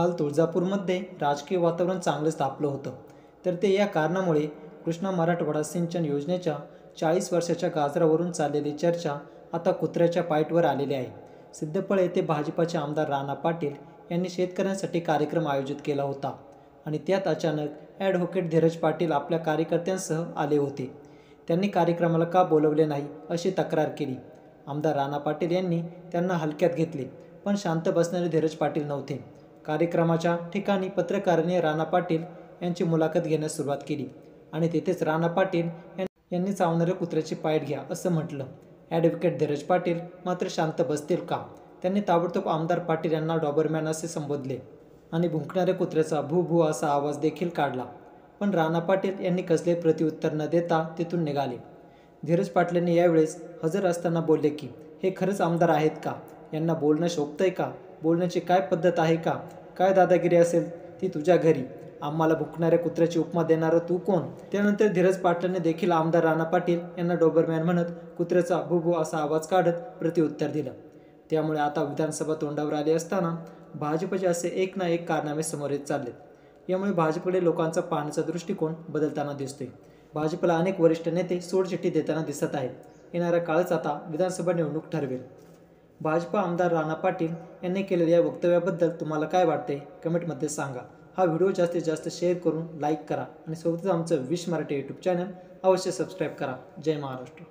काल तुळजापूरमध्ये राजकीय वातावरण चांगलंच तापलं होतं. तर ते या कारणामुळे कृष्णा मराठवाडा सिंचन योजनेच्या 40 वर्षाच्या गाजरावरून चाललेली चर्चा आता कुत्र्याच्या पाईटवर आलेली आहे. सिद्धपळ येथे भाजपाचे आमदार राणा पाटील यांनी शेतकऱ्यांसाठी कार्यक्रम आयोजित केला होता आणि त्यात अचानक ॲडव्होकेट धीरज पाटील आपल्या कार्यकर्त्यांसह आले होते. त्यांनी कार्यक्रमाला का बोलवले नाही अशी तक्रार केली. आमदार राणा पाटील यांनी त्यांना हलक्यात घेतले, पण शांत बसणारे धीरज पाटील नव्हते. कार्यक्रमाच्या ठिकाणी पत्रकारांनी राणा पाटील यांची मुलाखत घेण्यास सुरुवात केली आणि तिथेच राणा पाटील यांनी चावणाऱ्या कुत्र्याची पाईट घ्या असं म्हटलं. ॲडव्होकेट धीरज पाटील मात्र शांत बसतील का? त्यांनी ताबडतोब आमदार पाटील यांना डॉबरमॅन असे संबोधले आणि भुंकणाऱ्या कुत्र्याचा भू भू असा आवाज देखील काढला. पण राणा पाटील यांनी कसले प्रत्युत्तर न देता तिथून निघाले. धीरज पाटलांनी यावेळेस हजर असताना बोलले की हे खरंच आमदार आहेत का? यांना बोलणं शोभतंय का? बोलण्याची काय पद्धत आहे का? काय दादागिरी असेल ती तुझ्या घरी? आम्हाला भुंकणाऱ्या कुत्र्याची उपमा देणारं तू कोण? त्यानंतर धीरज पाटलांनी देखील आमदार राणा पाटील यांना डॉबरमॅन म्हणत कुत्र्याचा भू भू असा आवाज काढत प्रत्युत्तर दिलं. त्यामुळे आता विधानसभा तोंडावर आली असताना भाजपचे असे एक ना एक कारनामे समोर येत चाललेत. यामुळे भाजपकडे लोकांचा पाहण्याचा दृष्टिकोन बदलताना दिसतोय. भाजपला अनेक वरिष्ठ नेते सोडचिठ्ठी देताना दिसत आहेत. येणारा काळच आता विधानसभा निवडणूक ठरवेल. भाजप आमदार राणा पाटील यांनी केलेल्या या वक्तव्याबद्दल तुम्हाला काय वाटते? कमेंटमध्ये सांगा. हा व्हिडिओ जास्तीत जास्त शेअर करून लाईक करा आणि सोबतच आमचं विश मराठी यूट्यूब चॅनल अवश्य सबस्क्राईब करा. जय महाराष्ट्र.